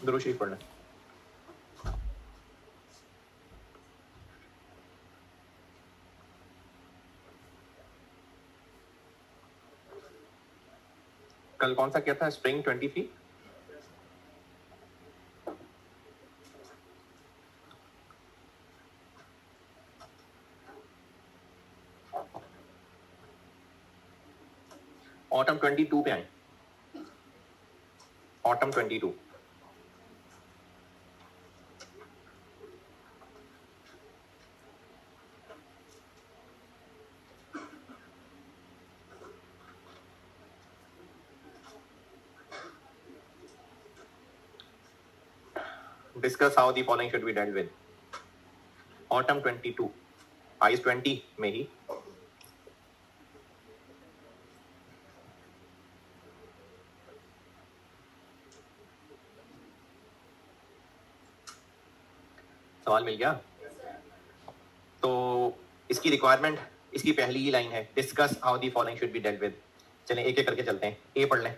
दुरूद शरीफ पढ़ना। कल कौन सा क्या था? स्प्रिंग 23। ऑटम 22 पे आए। Autumn 22। Discuss how the following should be dealt with. Autumn 22 ice 20 में ही। सवाल मिल गया? तो इसकी रिक्वायरमेंट, इसकी पहली ही लाइन है, discuss how the following should be dealt with. चलें एक एक करके चलते हैं। ए पढ़ लें।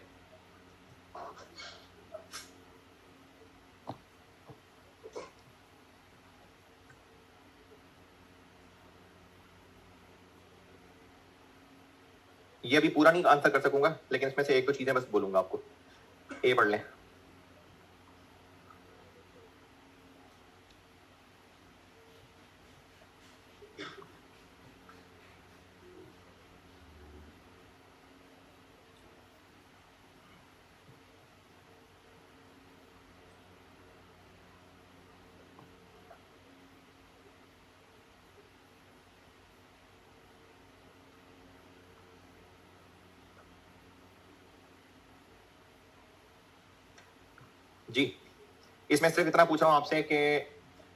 ये अभी पूरा नहीं आंसर कर सकूंगा, लेकिन इसमें से एक दो चीजें बस बोलूंगा आपको। ए पढ़ लें। जी, इसमें सिर्फ इतना पूछ रहा हूं आपसे कि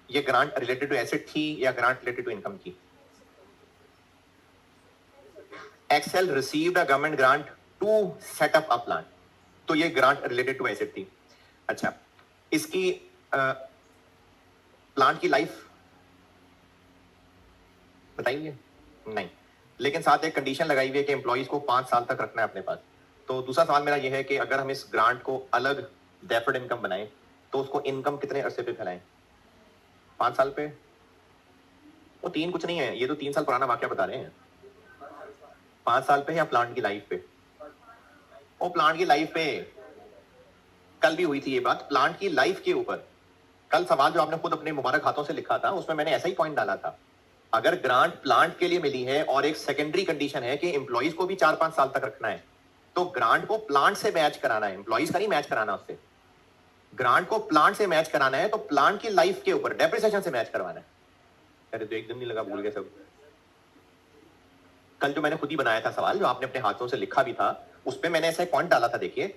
ये ग्रांट रिलेटेड टू एसेट थी या ग्रांट रिलेटेड टू इनकम थी? Excel received a government grant to set up a plant, तो ये ग्रांट रिलेटेड टू एसेट थी। अच्छा, इसकी प्लांट की लाइफ बताइए? नहीं, लेकिन साथ एक कंडीशन लगाई हुई है कि एम्प्लॉइज को 5 साल तक रखना है अपने पास। तो दूसरा सवाल मेरा यह है कि अगर हम इस ग्रांट को अलग डेफर्ड इनकम बनाएं तो उसको इनकम कितने अरसे पे फैलाएं? 5 साल पे? वो 3 कुछ नहीं है, ये तो 3 साल पुराना वाक्य बता रहे हैं। 5 साल पे या प्लांट की लाइफ पे? वो प्लांट की लाइफ पे कल भी हुई थी ये बात, प्लांट की लाइफ के ऊपर। कल सवाल जो आपने खुद अपने मुबारक हाथों से लिखा था उसमें मैंने ऐसा ही पॉइंट डाला था। अगर ग्रांट प्लांट के लिए मिली है और एक सेकेंडरी कंडीशन है कि एम्प्लॉइज को भी 4-5 साल तक रखना है, तो ग्रांट को प्लांट से मैच कराना है, एम्प्लॉइज का नहीं मैच कराना उससे। ग्रांट को प्लांट से मैच कराना है तो प्लांट की लाइफ के ऊपर डेप्रिसिएशन से मैच करवाना है। अरे तो एकदम नहीं लगा, भूल गए सब। कल जो मैंने खुद ही बनाया था सवाल, जो आपने अपने हाथों से लिखा भी था, उस पर मैंने ऐसा एक पॉइंट डाला था। देखिए,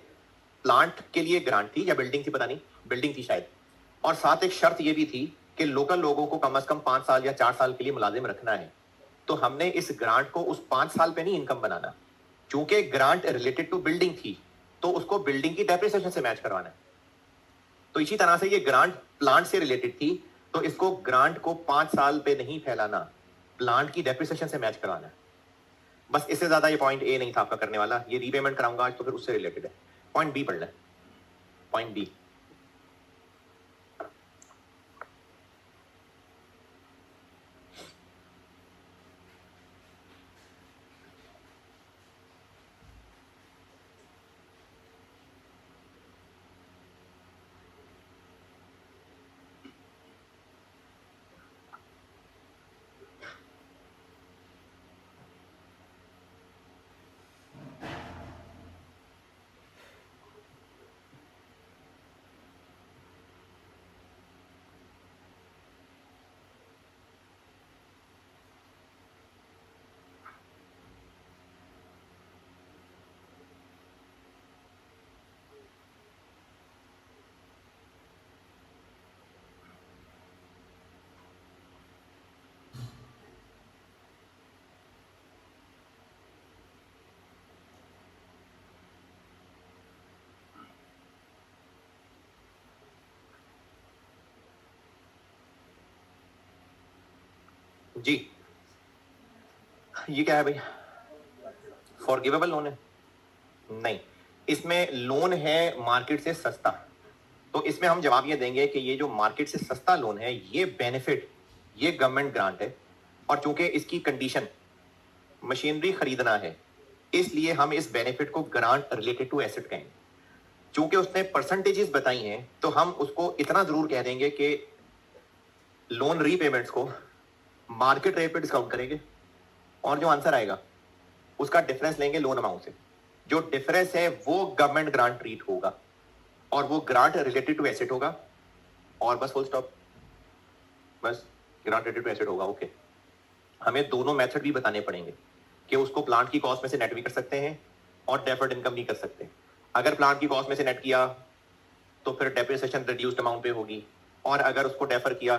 प्लांट के लिए ग्रांट थी या बिल्डिंग थी, पता नहीं, बिल्डिंग थी शायद, और साथ एक शर्त यह भी थी कि लोकल लोगों को कम से कम 5 साल या 4 साल के लिए मुलाजिम रखना है। तो हमने इस ग्रांट को उस 5 साल पे नहीं इनकम बनाना, क्योंकि ग्रांट रिलेटेड टू बिल्डिंग थी, तो उसको बिल्डिंग की डेप्रिसिएशन से मैच करवाना है। तो इसी तरह से ये ग्रांट प्लांट से रिलेटेड थी, तो इसको ग्रांट को 5 साल पे नहीं फैलाना, प्लांट की डेप्रिसिएशन से मैच करवाना है। बस इससे ज्यादा ये पॉइंट ए नहीं था आपका करने वाला। ये रीपेमेंट कराऊंगा आज तो फिर उससे रिलेटेड है। पॉइंट बी पढ़ लें। Point B. जी, ये क्या है भाई? फॉरगिवेबल लोन है? नहीं, इसमें लोन है मार्केट से सस्ता। तो इसमें हम जवाब ये देंगे कि ये जो मार्केट से सस्ता लोन है ये बेनिफिट, ये गवर्नमेंट ग्रांट है, और चूंकि इसकी कंडीशन मशीनरी खरीदना है इसलिए हम इस बेनिफिट को ग्रांट रिलेटेड टू एसेट कहेंगे। चूंकि उसने परसेंटेजेस बताई हैं तो हम उसको इतना जरूर कह देंगे कि लोन रीपेमेंट्स को मार्केट रेट पे डिस्काउंट करेंगे और जो आंसर आएगा उसका डिफरेंस लेंगे लोन अमाउंट से। जो डिफरेंस है वो गवर्नमेंट ग्रांट ट्रीट होगा और वो ग्रांट रिलेटेड टू एसेट होगा, और बस फुल स्टॉप, बस ग्रांट रिलेटेड टू एसेट होगा। ओके, हमें दोनों मेथड भी बताने पड़ेंगे कि उसको प्लांट की कॉस्ट में से नेट भी कर सकते हैं और डेफर्ड इनकम भी कर सकते हैं। अगर प्लांट की कॉस्ट में से नेट किया तो फिर डेप्रिसिएशन रिड्यूस्ड अमाउंट पे होगी, और अगर उसको डेफर किया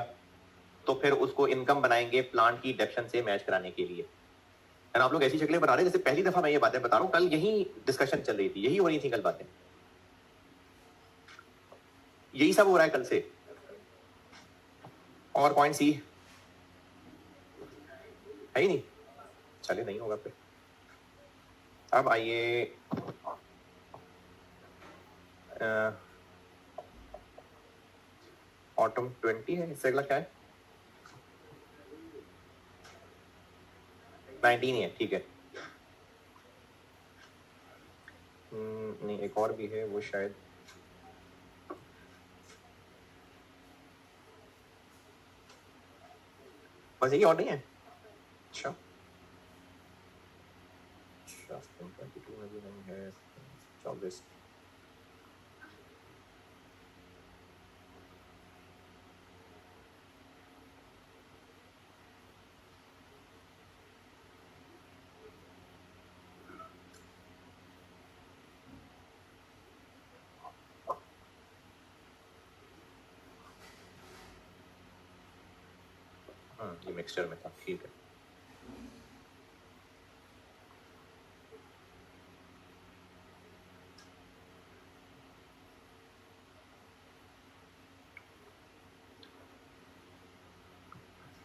तो फिर उसको इनकम बनाएंगे प्लांट की डेप्शन से मैच कराने के लिए। और आप लोग ऐसी शक्लें बना रहे हैं जैसे पहली दफा मैं ये बातें बता रहा हूँ, कल यही डिस्कशन चल रही थी, यही हो रही थी कल बातें, यही सब हो रहा है कल से। और पॉइंट सी है ही नहीं, चले नहीं होगा फिर। अब आइए ऑटम 20 है, इससे अगला क्या है? 19 ही है, ठीक है। नहीं, एक और भी है, वो शायद बस यही और नहीं है। अच्छा, 22 में भी नहीं है, 24। ये मिक्सचर में था, ठीक है।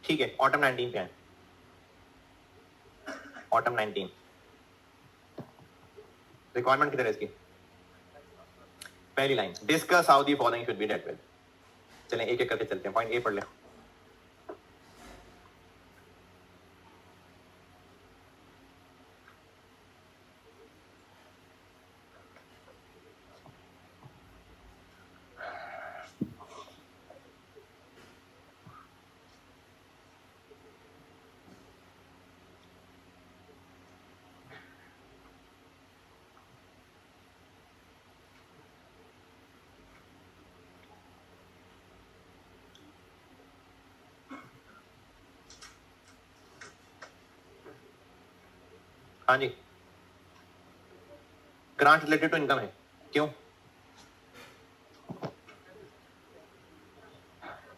ठीक है, ऑटम 19 पे है। ऑटम 19 रिक्वायरमेंट किधर है इसकी? पहली line, discuss how the following should be dealt with. चलें एक एक करके चलते हैं। पॉइंट ए पढ़ लें। हाँ जी, ग्रांट रिलेटेड टू इनकम है। क्यों?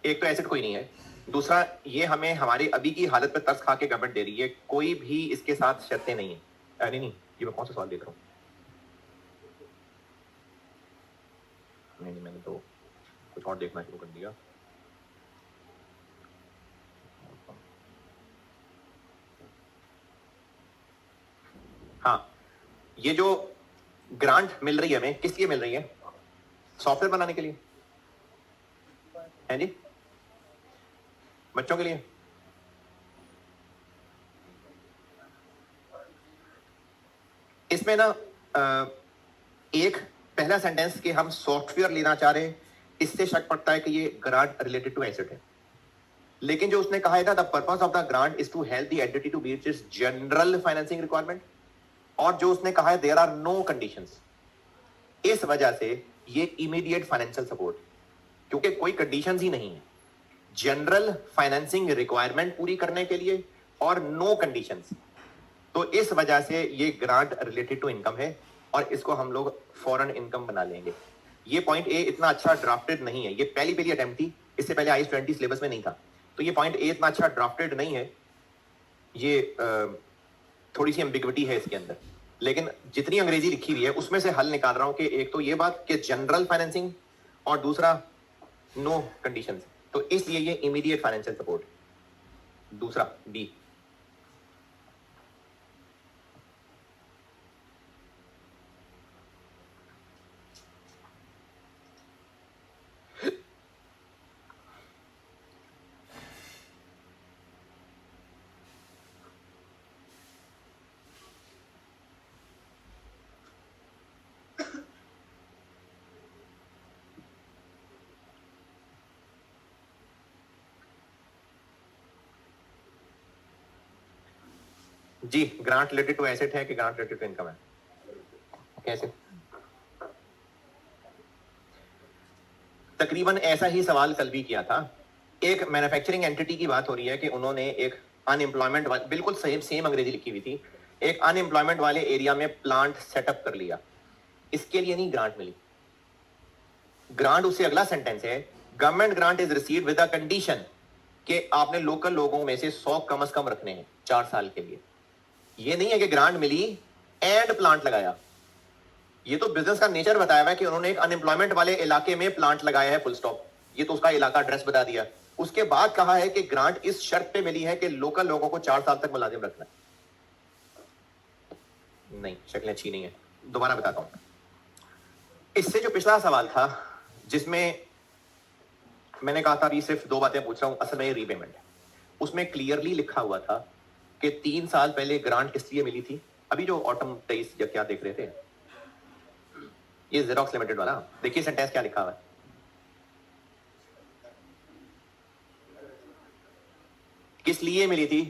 एक तो एसेट कोई नहीं है, दूसरा ये हमें हमारी अभी की हालत पे तरस खा के गवर्नमेंट दे रही है, कोई भी इसके साथ शर्तें नहीं है। नहीं नहीं, ये मैं कौन सा सवाल देख रहा हूँ? नहीं नहीं, मैंने तो कुछ और देखना शुरू कर दिया। हाँ, ये जो ग्रांट मिल रही है हमें किस लिए मिल रही है? सॉफ्टवेयर बनाने के लिए है जी, बच्चों के लिए। इसमें ना एक पहला सेंटेंस कि हम सॉफ्टवेयर लेना चाह रहे हैं, इससे शक पड़ता है कि ये ग्रांट रिलेटेड टू एसेट है। लेकिन जो उसने कहा है ना, the purpose of the grant is to help the entity to meet its general financing requirement, और जो उसने कहा है देयर आर नो कंडीशंस, इस वजह से ये इमीडिएट फाइनेंशियल सपोर्ट, क्योंकि कोई कंडीशंस ही नहीं है, जनरल फाइनेंसिंग रिक्वायरमेंट पूरी करने के लिए और नो कंडीशंस, तो इस वजह से ये ग्रांट रिलेटेड टू इनकम है और इसको हम लोग फॉरेन इनकम बना लेंगे। ये पॉइंट ए इतना अच्छा ड्राफ्टेड नहीं है, ये पहली अटेम्प्ट थी, इससे पहले आईएस 20 सिलेबस में नहीं था, तो ये पॉइंट ए इतना अच्छा ड्राफ्टेड नहीं है, ये थोड़ी सी एम्बिग्विटी है इसके अंदर। लेकिन जितनी अंग्रेजी लिखी हुई है उसमें से हल निकाल रहा हूं कि एक तो ये बात कि जनरल फाइनेंसिंग और दूसरा नो कंडीशंस, तो इसलिए ये इमीडिएट फाइनेंशियल सपोर्ट। दूसरा बी, जी, ग्रांट रिलेटेड टू एसेट है कि ग्रांट रिलेटेड टू इनकम है? कैसे? तकरीबन ऐसा ही सवाल कल भी किया था। एक मैन्युफैक्चरिंग एंटिटी की बात हो रही है कि उन्होंने एक अनएम्प्लॉयमेंट, बिल्कुल सेम अंग्रेजी लिखी हुई थी, एक अनएम्प्लॉयमेंट वाले एरिया में प्लांट सेटअप कर लिया, इसके लिए नहीं ग्रांट मिली। ग्रांट उससे अगला सेंटेंस है, government grant is received with a condition कि आपने लोकल लोगों में से 100 कम से कम रखने हैं 4 साल के लिए। ये नहीं है कि ग्रांट मिली एंड प्लांट लगाया। ये तो बिजनेस का नेचर बताया हुआ है कि उन्होंने एक अनएम्प्लॉयमेंट वाले इलाके में प्लांट लगाया है, फुल स्टॉप। ये तो उसका इलाका एड्रेस बता दिया। उसके बाद कहा है कि ग्रांट इस शर्त पे मिली है कि लोकल लोगों को 4 साल तक मुलाजिम रखना है। नहीं, शक्लें अच्छी नहीं है। दोबारा बताता हूं। इससे जो पिछला सवाल था जिसमें मैंने कहा था अभी सिर्फ 2 बातें पूछ रहा हूं, असल में ये रीपेमेंट है, उसमें क्लियरली लिखा हुआ था कि 3 साल पहले ग्रांट किस लिए मिली थी। अभी जो ऑटम 23 या क्या देख रहे थे, ये जेरोक्स लिमिटेड वाला, देखिए सेंटेंस क्या लिखा हुआ है। किस लिए मिली थी?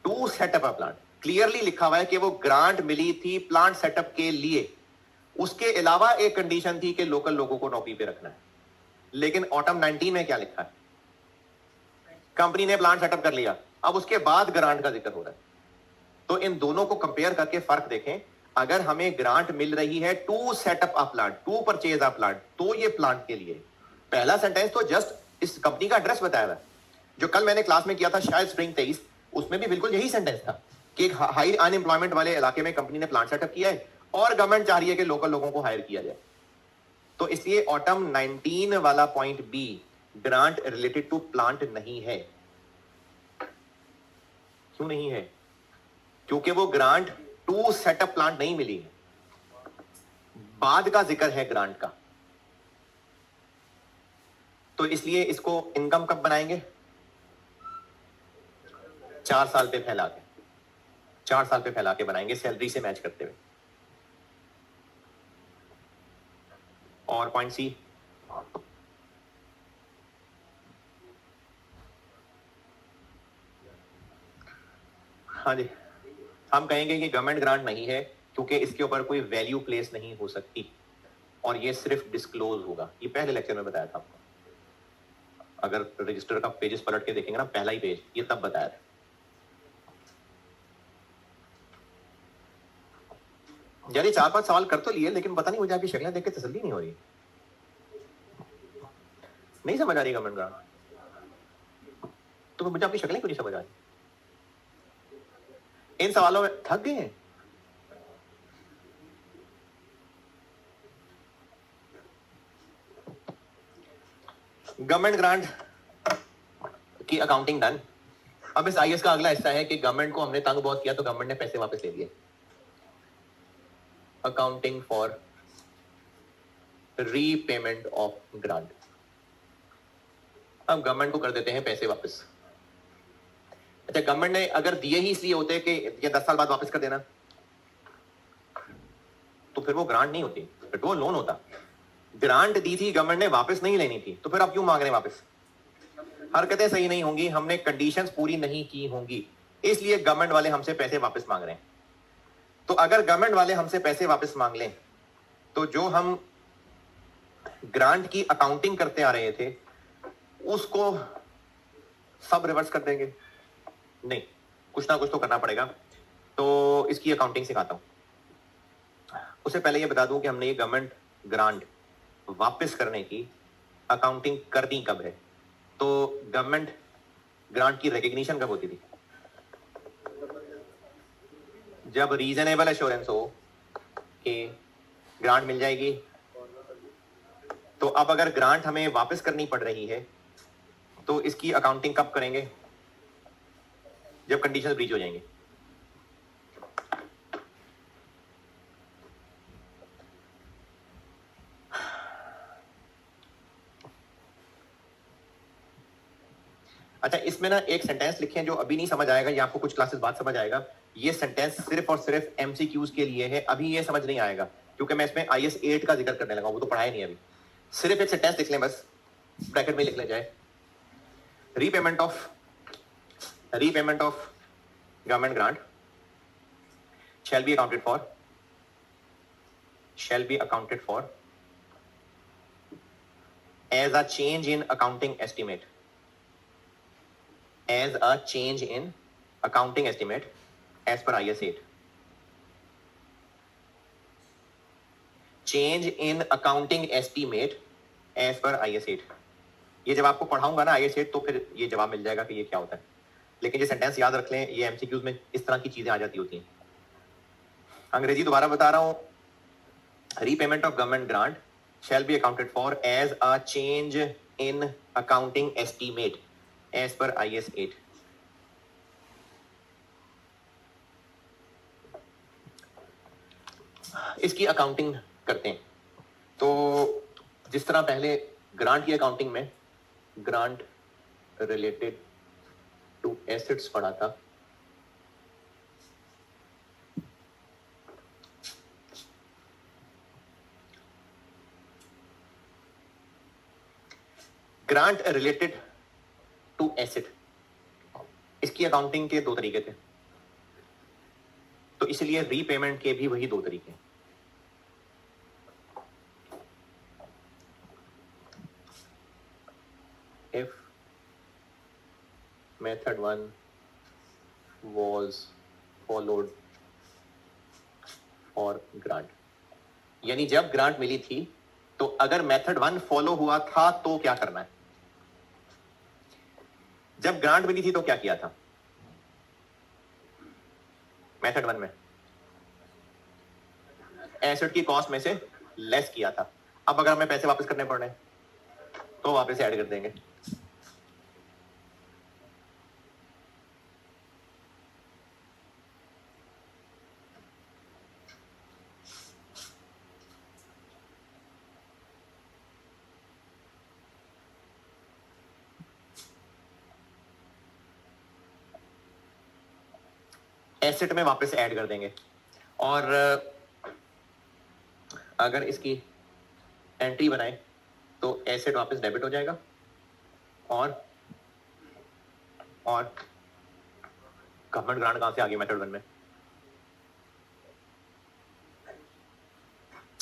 To set up a plant. Clearly लिखा हुआ है कि वो ग्रांट मिली थी प्लांट सेटअप के लिए। उसके अलावा एक कंडीशन थी कि लोकल लोगों को नौकरी पे रखना है। लेकिन ऑटम 19 में क्या लिखा है? कंपनी ने प्लांट सेटअप कर लिया, अब उसके बाद ग्रांट का जिक्र हो रहा है। तो इन दोनों को कंपेयर करके फर्क देखें। अगर हमें ग्रांट मिल रही है to set up a plant, to purchase a plant, तो ये प्लांट के लिए। पहला सेंटेंस तो जस्ट इस कंपनी का एड्रेस बताया हुआ है। जो कल मैंने क्लास में किया था शायद स्प्रिंग 23, उसमें भी बिल्कुल यही सेंटेंस था कि एक हाई अनएम्प्लॉयमेंट वाले इलाके में कंपनी ने प्लांट सेटअप किया है और गवर्नमेंट चाह रही है कि लोकल लोगों को हायर किया जाए। तो इसलिए ऑटम 19 वाला point B grant related to plant नहीं है। क्यों नहीं है? क्योंकि वो ग्रांट टू सेटअप प्लांट नहीं मिली है, बाद का जिक्र है ग्रांट का। तो इसलिए इसको इनकम कब बनाएंगे? 4 साल पे फैला के, 4 साल पे फैला के बनाएंगे, सैलरी से मैच करते हुए। और पॉइंट सी, हाँ जी, हम कहेंगे कि गवर्नमेंट ग्रांट नहीं है क्योंकि इसके ऊपर कोई वैल्यू प्लेस नहीं हो सकती और ये सिर्फ डिस्क्लोज होगा। ये पहले लेक्चर में बताया था आपको, अगर रजिस्टर का पेजेस पलट के देखेंगे ना, पहला ही पेज, ये तब बताया था। यानी 4-5 सवाल कर तो लिए, लेकिन पता नहीं मुझे आपकी शक्लें देख के तसल्ली नहीं हो रही, नहीं समझ आ रही गवर्नमेंट ग्रांट। तो मुझे आपकी शक्लें क्यों नहीं समझ आ रही? इन सवालों में थक गए हैं। गवर्नमेंट ग्रांट की अकाउंटिंग डन। अब इस आईएएस का अगला हिस्सा है कि गवर्नमेंट को हमने तंग बहुत किया तो गवर्नमेंट ने पैसे वापस ले लिए। Accounting for repayment of grant. अब गवर्नमेंट को कर देते हैं पैसे वापस। अच्छा, गवर्नमेंट ने अगर दिए ही इसलिए होते कि ये 10 साल बाद वापस कर देना, तो फिर वो ग्रांट नहीं होती, फिर वो लोन होता। ग्रांट दी थी गवर्नमेंट ने, वापस नहीं लेनी थी, तो फिर आप क्यों मांग रहे हैं वापस? हरकतें सही नहीं होंगी, हमने कंडीशंस पूरी नहीं की होंगी, इसलिए गवर्नमेंट वाले हमसे पैसे वापस मांग रहे हैं। तो अगर गवर्नमेंट वाले हमसे पैसे वापस मांग लें तो जो हम ग्रांट की अकाउंटिंग करते आ रहे थे उसको सब रिवर्स कर देंगे? नहीं, कुछ ना कुछ तो करना पड़ेगा। तो इसकी अकाउंटिंग सिखाता हूं। उससे पहले ये बता दूं कि हमने ये गवर्नमेंट ग्रांट वापस करने की अकाउंटिंग करनी कब है। तो गवर्नमेंट ग्रांट की रिकग्निशन कब होती थी? जब रीजनेबल एश्योरेंस हो कि ग्रांट मिल जाएगी। तो अब अगर ग्रांट हमें वापस करनी पड़ रही है तो इसकी अकाउंटिंग कब करेंगे? जब कंडीशन ब्रीच हो जाएंगे। अच्छा, इसमें ना एक सेंटेंस लिखें जो अभी नहीं समझ आएगा, ये आपको कुछ क्लासेस बाद समझ आएगा। ये सेंटेंस सिर्फ और सिर्फ एमसीक्यूज के लिए है, अभी ये समझ नहीं आएगा क्योंकि मैं इसमें IAS 8 का जिक्र करने लगा, वो तो पढ़ाया नहीं अभी। सिर्फ एक सेंटेंस लिख लें, बस ब्रैकेट में लिख ले जाए, repayment of government grant shall be accounted for as a change in accounting estimate as per IS 8. Change in accounting estimate as per IS 8. ये जब आपको पढ़ाऊंगा ना IS 8 तो फिर ये जवाब मिल जाएगा कि ये क्या होता है। लेकिन ये सेंटेंस याद रख लें, ये MCQs में इस तरह की चीजें आ जाती होती हैं। अंग्रेजी दोबारा बता रहा हूं, repayment of government grant shall be accounted for as a change in accounting estimate as per IS 8. इसकी अकाउंटिंग करते हैं तो जिस तरह पहले ग्रांट की अकाउंटिंग में ग्रांट रिलेटेड टू एसेट्स पढ़ा था, ग्रांट रिलेटेड टू एसेट, इसकी अकाउंटिंग के दो तरीके थे, तो इसलिए रीपेमेंट के भी वही दो तरीके। If method 1 was followed for grant, यानी जब ग्रांट मिली थी तो अगर मेथड 1 फॉलो हुआ था तो क्या करना है। जब ग्रांट मिली थी तो क्या किया था मेथड 1 में, एसेट की कॉस्ट में से लेस किया था। अब अगर हमें पैसे वापस करने पड़ रहे हैं तो वापस ऐड कर देंगे। एसेट में वापस ऐड कर देंगे और अगर इसकी एंट्री बनाए तो एसेट वापस डेबिट हो जाएगा और गवर्नमेंट ग्रांट कहां से आ गई मेथड 1 में।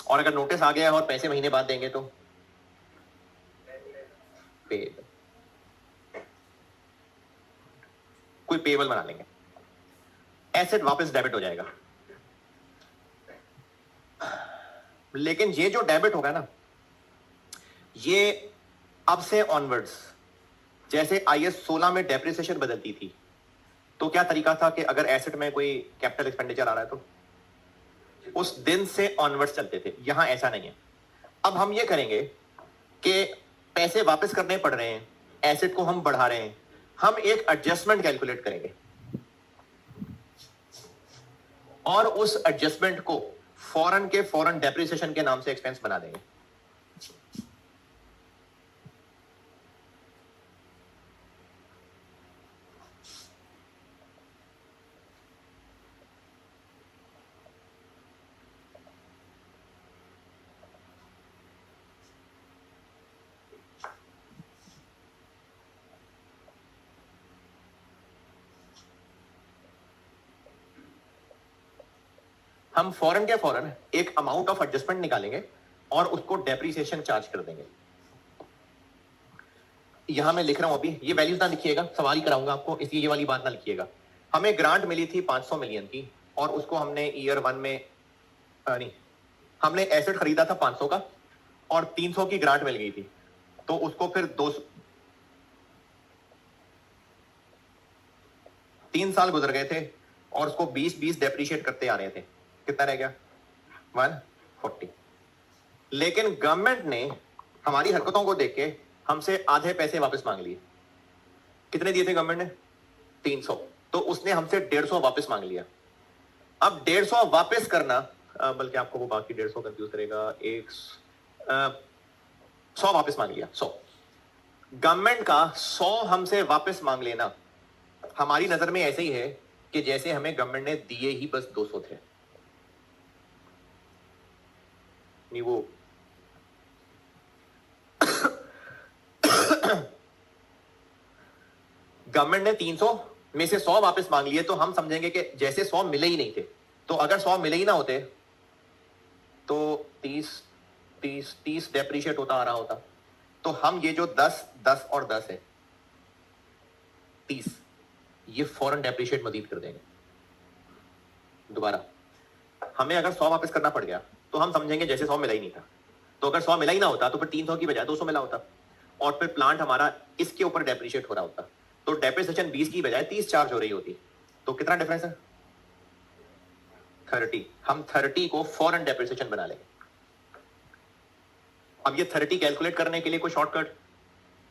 और अगर नोटिस आ गया और पैसे महीने बाद देंगे तो पेबल, कोई पेबल बना लेंगे, एसेट वापस डेबिट हो जाएगा। लेकिन ये जो डेबिट होगा ना, ये अब से ऑनवर्ड्स, जैसे IS 16 में डेप्रिसिएशन बदलती थी तो क्या तरीका था कि अगर एसेट में कोई कैपिटल एक्सपेंडिचर आ रहा है तो उस दिन से ऑनवर्ड्स चलते थे। यहां ऐसा नहीं है। अब हम ये करेंगे कि पैसे वापस करने पड़ रहे हैं, एसेट को हम बढ़ा रहे हैं, हम एक एडजस्टमेंट कैलकुलेट करेंगे और उस एडजस्टमेंट को फौरन के फौरन डेप्रिसिएशन के नाम से एक्सपेंस बना देंगे। हम फौरन के फौरन एक अमाउंट ऑफ एडजस्टमेंट निकालेंगे और उसको डेप्रिसिएशन चार्ज कर देंगे। यहां मैं लिख रहा हूं, अभी ये वैल्यूज ना लिखिएगा, सवाल ही कराऊंगा आपको, इसलिए ये वाली बात ना लिखिएगा। हमें ग्रांट मिली थी 500 मिलियन की और उसको हमने ईयर 1 में नहीं, हमने एसेट खरीदा था 500 का और 300 की ग्रांट मिल गई थी, तो उसको फिर 3 साल गुजर गए थे और उसको 20-20 डेप्रिशिएट करते आ रहे थे। कितना रह गया 140। लेकिन गवर्नमेंट ने हमारी हरकतों को देख के हमसे आधे पैसे वापस मांग लिए। कितने दिए थे गवर्नमेंट ने 300, तो उसने हमसे 150 वापस मांग लिया। अब 150 वापस करना, बल्कि आपको वो बाकी 150 कंफ्यूज करेगा, 100 वापस मांग लिया। 100 गवर्नमेंट का 100 हमसे वापस मांग लेना हमारी नजर में ऐसे ही है कि जैसे हमें गवर्नमेंट ने दिए ही बस 200 थे। नहीं वो गवर्नमेंट ने 300 में से 100 वापस मांग लिए तो हम समझेंगे कि जैसे 100 मिले ही नहीं थे। तो अगर 100 मिले ही ना होते तो 30 डेप्रीशिएट होता आ रहा होता। तो हम ये जो 10 10 और 10 है 30, ये फौरन डेप्रीशिएट मजीद कर देंगे। दोबारा हमें अगर 100 वापस करना पड़ गया तो हम समझेंगे जैसे 100 मिला ही नहीं था। तो अगर 100 मिला ही ना होता तो फिर 300 की बजाय 200 मिला होता और फिर प्लांट हमारा इसके ऊपर डेप्रीशिएट हो रहा होता। तो डेप्रिसिएशन 20 की बजाय 30 चार्ज हो रही होती। तो कितना डिफरेंस है? 30। हम 30 को फॉरेन डेप्रिसिएशन बना लेंगे। अब ये 30 कैलकुलेट करने के लिए कोई शॉर्टकट,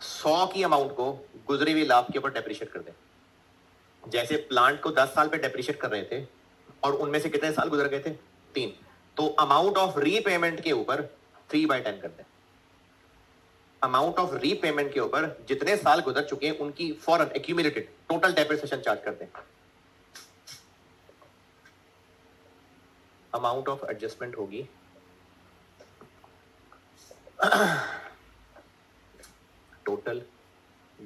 100 की अमाउंट को गुजरे हुए लाभ के ऊपर डेप्रिशिएट कर दें। जैसे प्लांट को 10 साल पे डेप्रिशिएट कर रहे थे और उनमें से कितने साल गुजर गए थे? 3। तो अमाउंट ऑफ रीपेमेंट के ऊपर 3/10 कर दें। अमाउंट ऑफ रीपेमेंट के ऊपर जितने साल गुजर चुके हैं उनकी फॉरन एक्यूमुलेटेड टोटल डेप्रिसिएशन चार्ज कर दें। अमाउंट ऑफ एडजस्टमेंट होगी total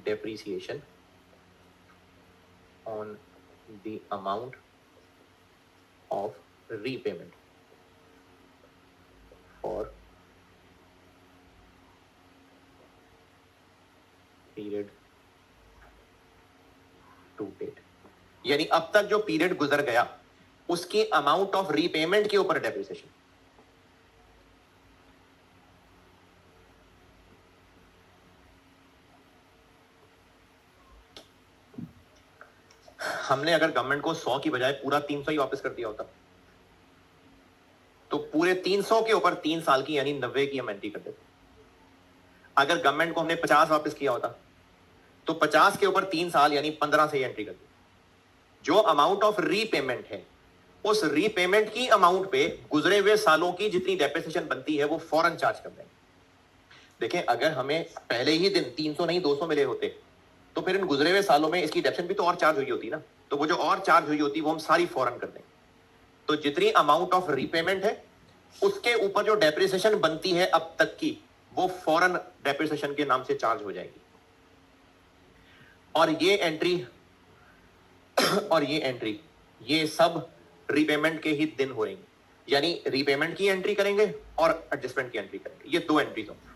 depreciation on the amount of repayment for period to date. यानी अब तक जो पीरियड गुजर गया उसकी अमाउंट ऑफ रीपेमेंट के ऊपर डेप्रिसिएशन। हमने अगर गवर्नमेंट को 100 की बजाय पूरा 300 ही वापस कर दिया होता तो पूरे 300 के ऊपर 3 साल की यानी 90 की हम एंट्री कर देते। अगर गवर्नमेंट को हमने 50 वापस किया होता तो 50 के ऊपर 3 साल यानी 15 से ही एंट्री कर दी। जो अमाउंट ऑफ रीपेमेंट है उस रीपेमेंट की अमाउंट पे गुजरे हुए सालों की जितनी डेप्रिसिएशन बनती है वो फौरन चार्ज कर देंगे। देखें अगर हमें पहले ही दिन 300 नहीं 200 मिले होते तो फिर इन गुजरे हुए सालों में इसकी डेप्रिसिएशन भी तो और चार्ज हुई होती ना। तो वो जो और चार्ज हुई होती वो हम सारी फौरन कर देंगे। तो जितनी अमाउंट ऑफ रीपेमेंट है उसके ऊपर जो डेप्रिसिएशन बनती है अब तक की वो फौरन डेप्रिसिएशन के नाम से चार्ज हो जाएगी। और ये एंट्री ये सब रीपेमेंट के ही दिन होंगे। यानी रीपेमेंट की एंट्री करेंगे और एडजस्टमेंट की एंट्री करेंगे। ये 2 एंट्रीज होंगी।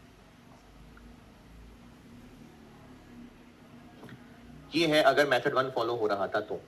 ये है अगर मेथड 1 फॉलो हो रहा था तो।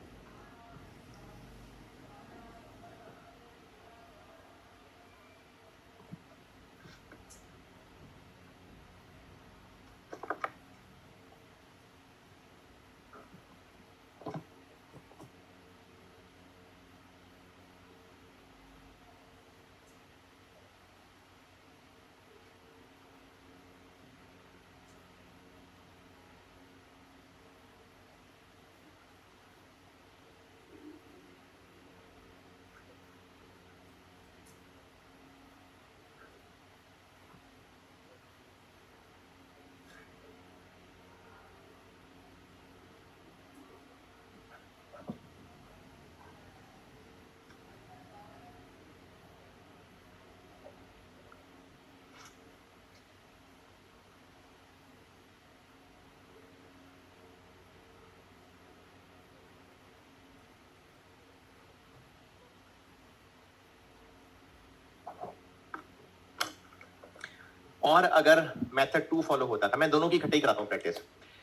और अगर मेथड 2 फॉलो होता था, मैं दोनों की इकट्ठे ही कराता हूं प्रैक्टिस।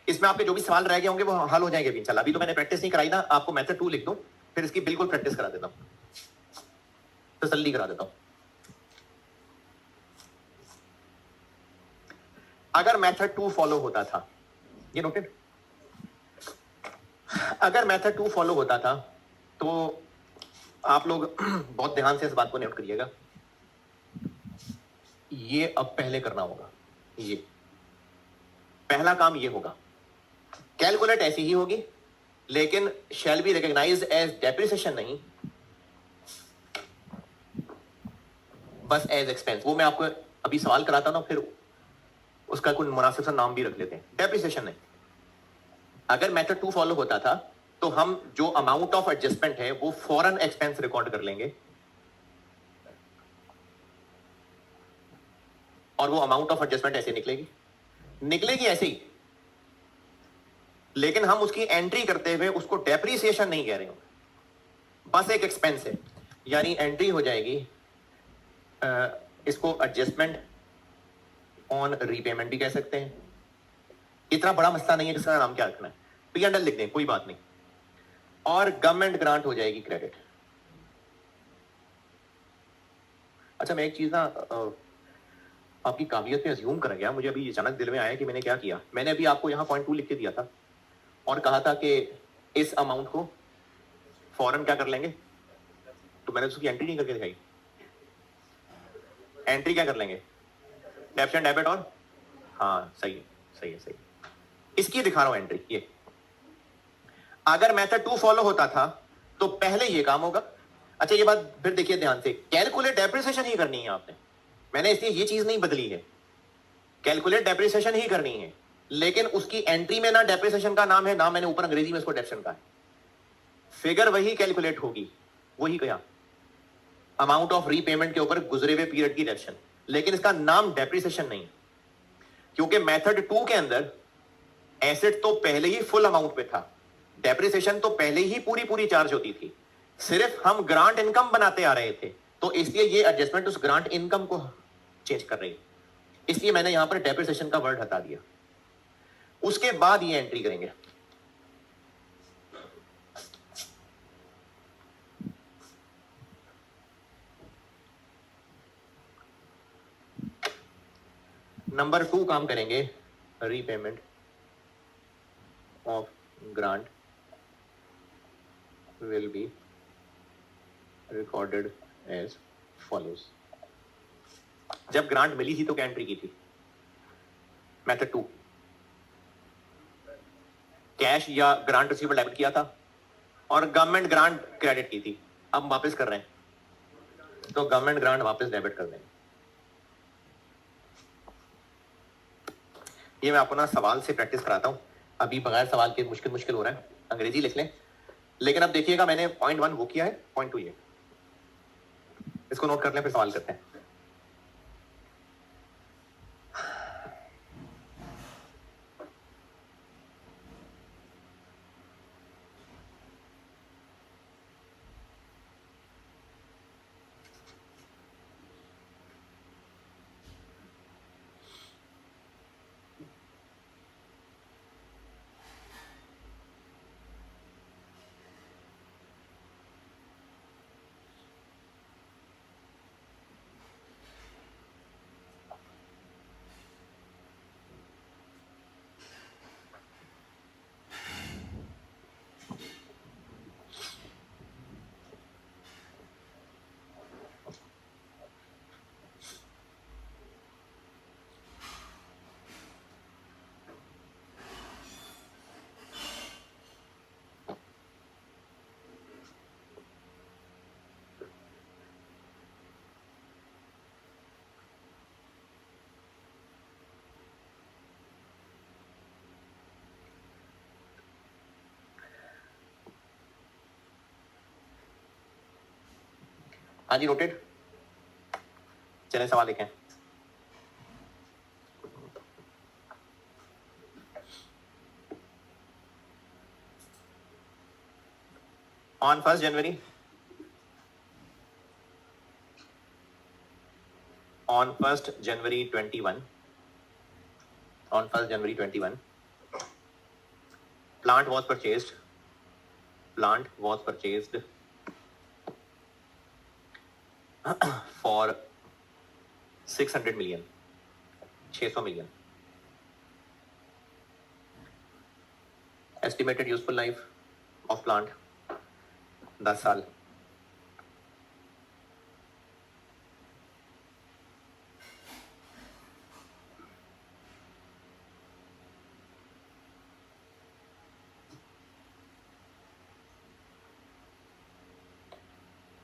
इसमें आपके जो भी सवाल रह गए होंगे वो हल हो जाएंगे भी इंशाल्लाह। अभी तो मैंने प्रैक्टिस नहीं कराई ना, आपको मेथड 2 लिख दूं फिर इसकी बिल्कुल प्रैक्टिस करा देता हूं, तसल्ली करा देता हूं। अगर मेथड 2 फॉलो होता था, ये नोटेड, अगर मेथड 2 फॉलो होता था तो आप लोग बहुत ध्यान से इस बात को नोट करिएगा। ये अब पहले करना होगा। ये पहला काम ये होगा, कैलकुलेट ऐसी ही होगी लेकिन shall be recognised as depreciation नहीं, बस एज एक्सपेंस। वो मैं आपको अभी सवाल कराता ना, फिर उसका कोई मुनासिब सा नाम भी रख लेते हैं, डेप्रिसिएशन नहीं। अगर मेथड 2 फॉलो होता था तो हम जो अमाउंट ऑफ एडजस्टमेंट है वो फॉरन एक्सपेंस रिकॉर्ड कर लेंगे और वो अमाउंट ऑफ एडजस्टमेंट ऐसे निकलेगी ऐसे ही, लेकिन हम उसकी एंट्री करते हुए उसको डेप्रिसिएशन नहीं कह रहे हो, बस एक एक्सपेंस है। यानी एंट्री हो जाएगी, इसको एडजस्टमेंट ऑन रीपेमेंट भी कह सकते हैं। इतना बड़ा मसला नहीं है जिसका नाम क्या रखना है, P&L लिख दें, कोई बात नहीं। और गवर्नमेंट ग्रांट हो जाएगी क्रेडिट। अच्छा, मैं एक चीज ना आपकी काबिलियत पे अज्यूम कर गया, मुझे अभी अचानक दिल में आया कि मैंने क्या किया। मैंने अभी आपको यहाँ .2 लिख के दिया था और कहा था कि इस अमाउंट को फौरन क्या कर लेंगे, तो मैंने उसकी एंट्री नहीं करके दिखाई। एंट्री क्या कर लेंगे, डेबिट एंड डेबिट, और हाँ सही है, सही है, सही है। इसकी दिखा रहा हूं एंट्री। ये अगर मेथड 2 फॉलो होता था तो पहले ये काम होगा। अच्छा, ये बात फिर देखिए ध्यान से, कैलकुलेट डेप्रिसिएशन ही करनी है आपने, मैंने इसलिए ये चीज नहीं बदली है, कैलकुलेट डेप्रिसिएशन ही करनी है। लेकिन उसकी एंट्री में ना डेप्रिसिएशन का नाम है, ना मैंने ऊपर अंग्रेजी में उसको डेप्शन का है। फिगर वही कैलकुलेट होगी, वही कहा, अमाउंट ऑफ रीपेमेंट के ऊपर गुजरे हुए पीरियड की डेप्शन, लेकिन इसका नाम डेप्रिसिएशन नहीं, क्योंकि मेथड 2 के अंदर एसेट तो पहले ही फुल अमाउंट पे था, डेप्रिसिएशन तो पहले ही पूरी पूरी चार्ज होती थी, सिर्फ हम ग्रांट इनकम बनाते आ रहे थे, तो इसलिए ये एडजस्टमेंट उस ग्रांट इनकम को चेंज कर रही है, इसलिए मैंने यहां पर डेप्रिसिएशन का वर्ड हटा दिया। उसके बाद ये एंट्री करेंगे। नंबर 2 काम करेंगे, repayment of grant will be recorded as follows। जब ग्रांट मिली थी तो क्या एंट्री की थी, मेथड 2 कैश या ग्रांट रिसीवेबल डेबिट किया था और गवर्नमेंट ग्रांट क्रेडिट की थी। अब वापस कर रहे हैं तो गवर्नमेंट ग्रांट वापस डेबिट कर देंगे। ये मैं आपको ना सवाल से प्रैक्टिस कराता हूं, अभी बगैर सवाल के मुश्किल मुश्किल हो रहा है, अंग्रेजी लिख लें। लेकिन अब देखिएगा मैंने .1 वो किया है, .2 ये, इसको नोट कर लें, फिर सवाल करते हैं। हाँ जी, नोटेड। चलें सवाल लिखें। On 1 January, on 1st January 21, on 1st January 21, plant was purchased for 600 million, 600 million. Estimated useful life of plant 10 साल।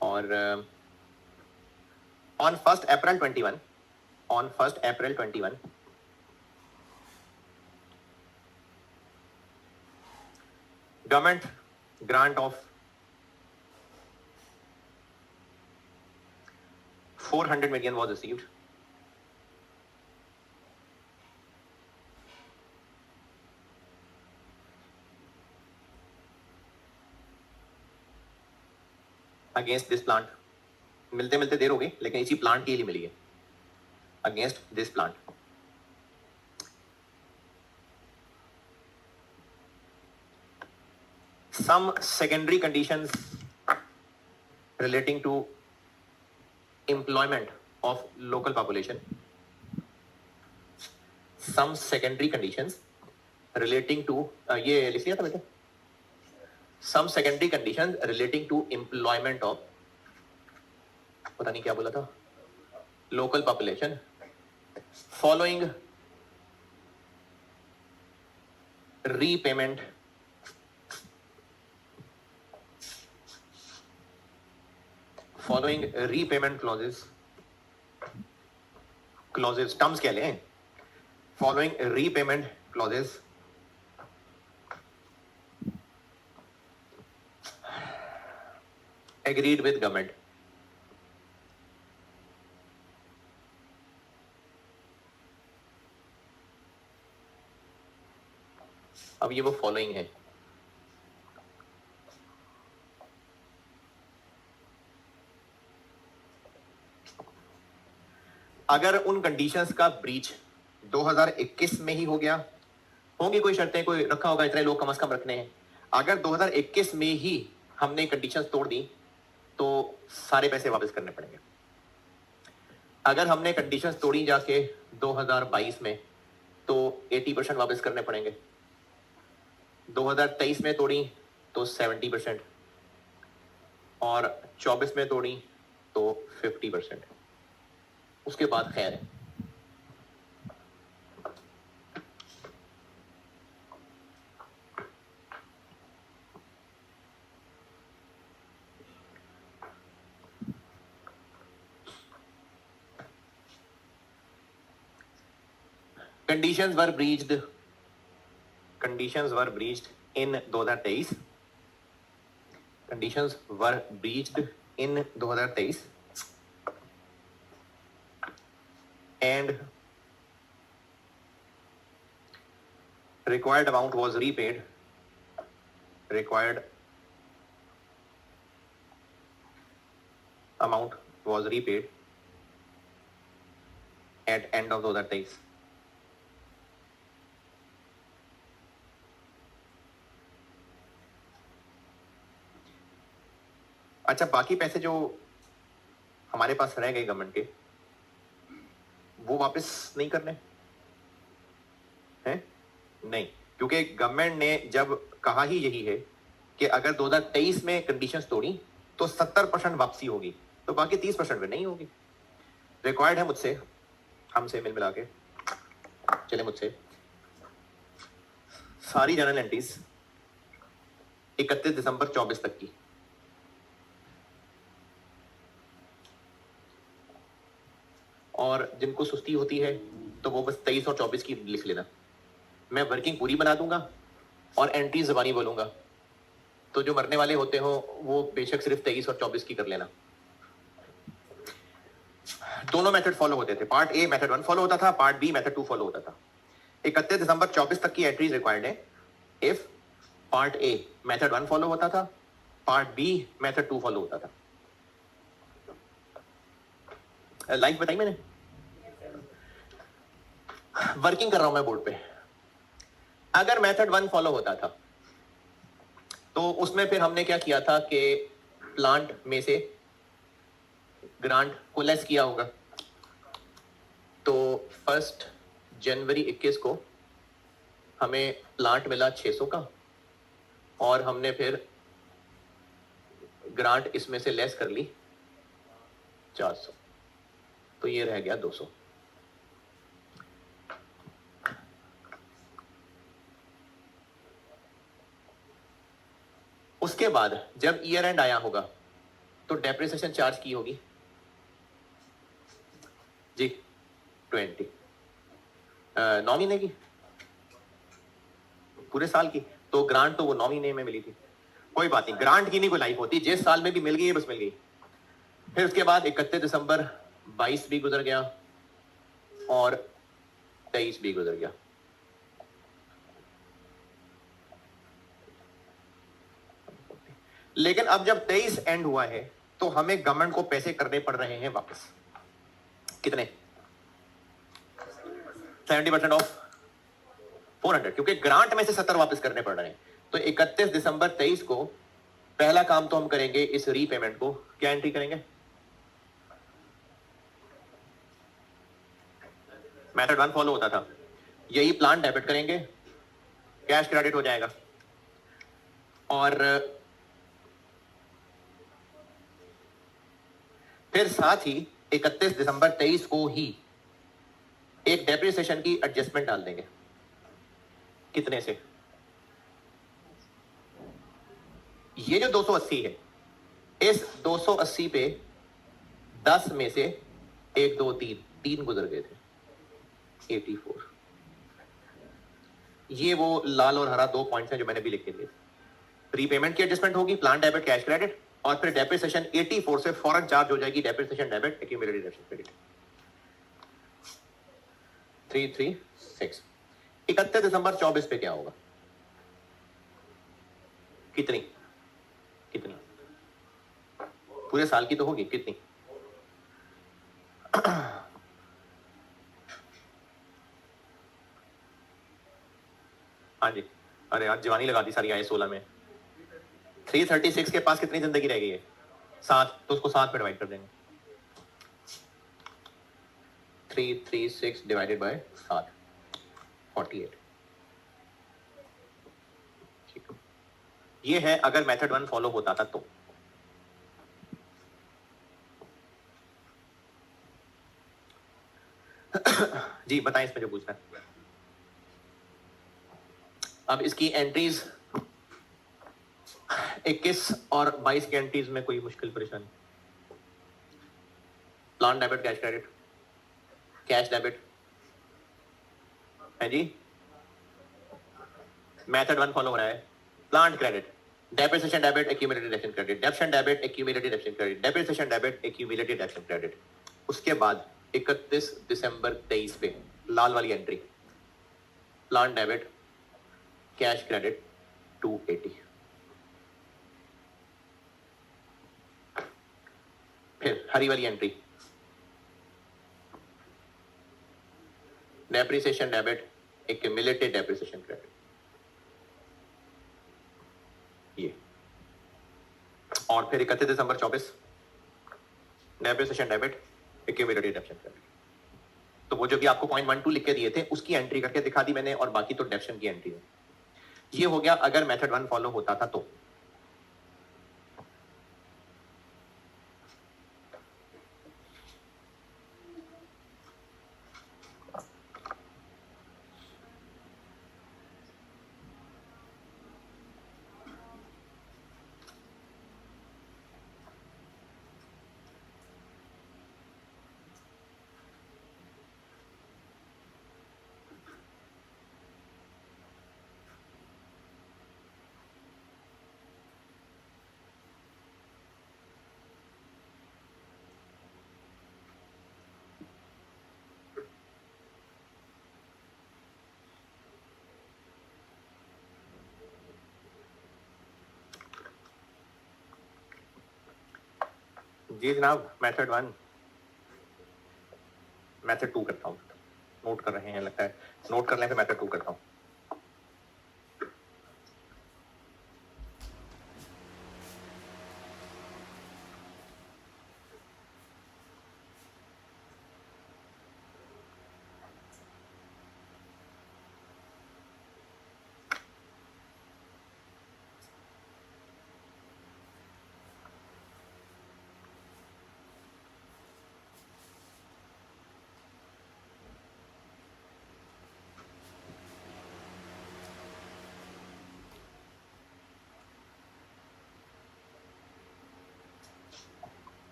और on 1st April 21, on 1st April 21, government grant of 400 million was received against this plant मिलते मिलते देर हो गई, लेकिन इसी plant के लिए मिली है, against this plant. Some secondary conditions relating to employment of local population. Some secondary conditions relating to ये लिख लिया था बेटा. Some secondary conditions relating to employment of, पता नहीं क्या बोला था, local population following repayment clauses terms क्या लें, following repayment clauses agreed with government. अब ये वो फॉलोइंग है. अगर उन कंडीशंस का ब्रीच 2021 में ही हो गया, होंगी कोई शर्तें, कोई रखा होगा इतने लोग कम से कम रखने हैं, अगर 2021 में ही हमने कंडीशंस तोड़ दी तो सारे पैसे वापस करने पड़ेंगे. अगर हमने कंडीशंस तोड़ी जाके 2022 में तो 80% वापस करने पड़ेंगे. 2023 में तोड़ी तो 70%, और 24 में तोड़ी तो 50%. उसके बाद खैर है. Conditions were breached in 2023. Conditions were breached in 2023 and required amount was repaid. Required amount was repaid at end of 2023. अच्छा, बाकी पैसे जो हमारे पास रह गए गवर्नमेंट के, वो वापस नहीं करने हैं? नहीं, क्योंकि गवर्नमेंट ने जब कहा ही यही है कि अगर 2023 में कंडीशंस तोड़ी तो 70% वापसी होगी, तो बाकी 30% में नहीं होगी. रिक्वायर्ड है मुझसे, हमसे मिल मिला के चले, मुझसे सारी जर्नल एंट्रीज 31 दिसंबर 24 तक की, और जिनको सुस्ती होती है तो वो बस 23 और 24 की लिख लेना. मैं वर्किंग पूरी बना दूंगा और एंट्री ज़बानी बोलूंगा, तो जो मरने वाले होते हो वो बेशक सिर्फ 23 और 24 की कर लेना. दोनों मेथड फॉलो होते थे. पार्ट ए मेथड 1 फॉलो होता था, पार्ट बी मेथड 2 फॉलो होता था. 31 दिसंबर 24 तक की एंट्रीज रिक्वायर्ड है if part a method 1 follow होता था, पार्ट बी मेथड 2 फॉलो होता था. लाइव बताई मैंने, वर्किंग कर रहा हूं मैं बोर्ड पे. अगर मेथड 1 फॉलो होता था तो उसमें फिर हमने क्या किया था कि प्लांट में से ग्रांट को लेस किया होगा. तो 1 जनवरी 21 को हमें प्लांट मिला 600 का, और हमने फिर ग्रांट इसमें से लेस कर ली 400, तो ये रह गया 200. उसके बाद जब ईयर एंड आया होगा तो डेप्रिसिएशन चार्ज की होगी जी 20 9 महीने की, पूरे साल की. तो ग्रांट तो वो 9 महीने में मिली थी. कोई बात नहीं, ग्रांट की नहीं कोई लाइफ होती, जिस साल में भी मिल गई है बस मिल गई. फिर उसके बाद 31 दिसंबर 22 भी गुजर गया और 23 भी गुजर गया. लेकिन अब जब 23 एंड हुआ है तो हमें गवर्नमेंट को पैसे करने पड़ रहे हैं वापस, कितने? 70% ऑफ 400, क्योंकि ग्रांट में से 70 वापस करने पड़ रहे हैं। तो 31 दिसंबर 23 को पहला काम तो हम करेंगे, इस रीपेमेंट को क्या एंट्री करेंगे? मेथड 1 फॉलो होता था, यही प्लान डेबिट करेंगे, कैश क्रेडिट हो जाएगा। और फिर साथ ही 31 दिसंबर 23 को ही एक डेप्रिसिएशन की एडजस्टमेंट डाल देंगे, कितने से? ये जो 280 है, इस 280 पे 10 में से 1 2 3 3 गुजर गए थे, 84। ये वो लाल और हरा 2 पॉइंट्स हैं जो मैंने भी लिख के दिए। प्रीपेमेंट की एडजस्टमेंट होगी, प्लान डेबिट कैश क्रेडिट, और फिर डेप्रिसिएशन 84 से फौरन चार्ज हो जाएगी depreciation debit accumulated depreciation credit 336। 31 दिसंबर 24 पे क्या होगा? कितनी कितनी? पूरे साल की तो होगी, कितनी? हाँ जी, अरे यार जवानी लगा दी सारी आए 16 में। 336 के पास कितनी जिंदगी रह गई है? 7, तो उसको 7 पे डिवाइड कर देंगे। 336 डिवाइडेड बाय 7, 48। ठीक, ये है अगर मेथड 1 फॉलो होता था तो। जी बताएं इसमें जो पूछना है। अब इसकी एंट्रीज 21 और 22 की एंट्रीज में कोई मुश्किल परेशानी? Plan debit cash credit, cash debit है जी, मेथड 1 फॉलो हो रहा है। Plan credit, depreciation debit accumulated depreciation credit, डेप्शन debit accumulated depreciation credit, depreciation debit accumulated depreciation credit. उसके बाद 31 दिसंबर 23 पे लाल वाली entry, plan debit cash credit 280। फिर हरी वाली entry, depreciation debit accumulated depreciation credit, ये। और फिर 31 दिसंबर 24 depreciation debit accumulated depreciation credit. तो वो जो भी आपको 0.12 लिख के दिए थे उसकी एंट्री करके दिखा दी मैंने, और बाकी तो डेप्शन की एंट्री है। ये हो गया अगर मेथड 1 फॉलो होता था तो। जी जनाब, मेथड 1, मेथड 2 करता हूँ। नोट कर रहे हैं लगता है, नोट कर लें, फिर मेथड 2 करता हूँ।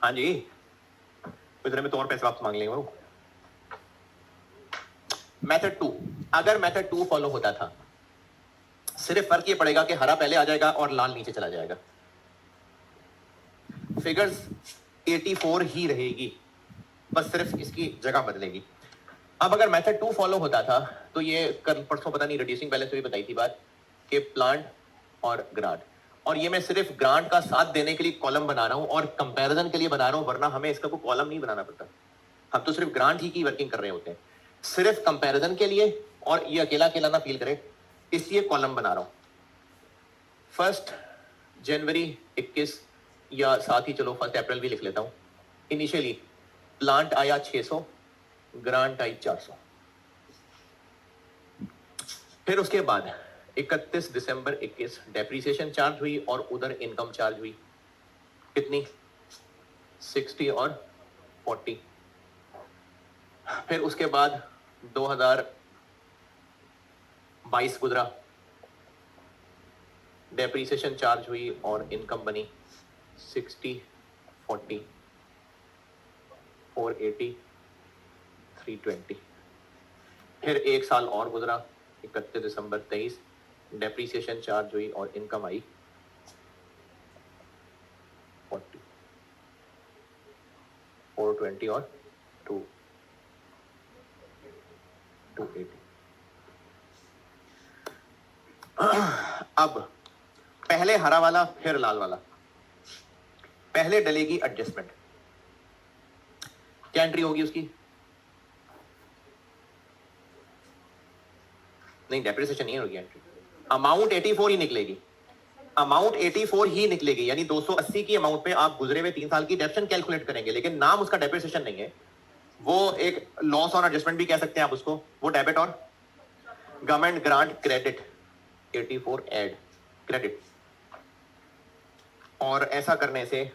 हाँ जी, इतने में तो और पैसे वापस मांग लेंगे वो। मेथड 2, अगर मेथड 2 फॉलो होता था, सिर्फ फर्क ये पड़ेगा कि हरा पहले आ जाएगा और लाल नीचे चला जाएगा, फिगर्स 84 ही रहेगी, बस सिर्फ इसकी जगह बदलेगी। अब अगर मेथड 2 फॉलो होता था तो ये कल परसों पता नहीं रिड्यूसिंग बैलेंस में भी बताई थी बात कि प्लांट और ग्रांट, और ये मैं सिर्फ ग्रांट का साथ देने के लिए कॉलम बना रहा हूं और कंपैरिजन के लिए बना रहा हूं, वरना हमें इसका कोई कॉलम नहीं बनाना पड़ता, हम तो सिर्फ ग्रांट ही की वर्किंग कर रहे होते हैं, सिर्फ कंपैरिजन के लिए, और ये अकेला अकेला ना फील करे, इसलिए कॉलम बना रहा हूं। 1 जनवरी 21 या साथ ही चलो 1 अप्रैल भी लिख लेता हूं। इनिशियली प्लांट आया 600, ग्रांट आई 400। फिर उसके बाद 31 दिसंबर 21 डेप्रीसिएशन चार्ज हुई और उधर इनकम चार्ज हुई, कितनी? 60 और 40। फिर उसके बाद 2022 गुजरा, डेप्रीसिएशन चार्ज हुई और इनकम बनी 60, 40, 480, 320। फिर एक साल और गुजरा, 31 दिसंबर 23, डेप्रीसिएशन चार्ज हुई और इनकम आई 40, 420 और 280। अब पहले हरा वाला फिर लाल वाला, पहले डलेगी एडजस्टमेंट, क्या एंट्री होगी उसकी? नहीं, डेप्रिसिएशन नहीं होगी एंट्री, अमाउंट 84 ही निकलेगी, अमाउंट 84 ही निकलेगी, यानी 280 की अमाउंट पे आप गुजरे हुए 3 साल की डेप्शन कैलकुलेट करेंगे, लेकिन नाम उसका डेप्रिसिएशन नहीं है, वो एक लॉस ऑन एडजस्टमेंट भी कह सकते हैं आप उसको, वो डेबिट और government grant credit 84 add credit, और ऐसा करने से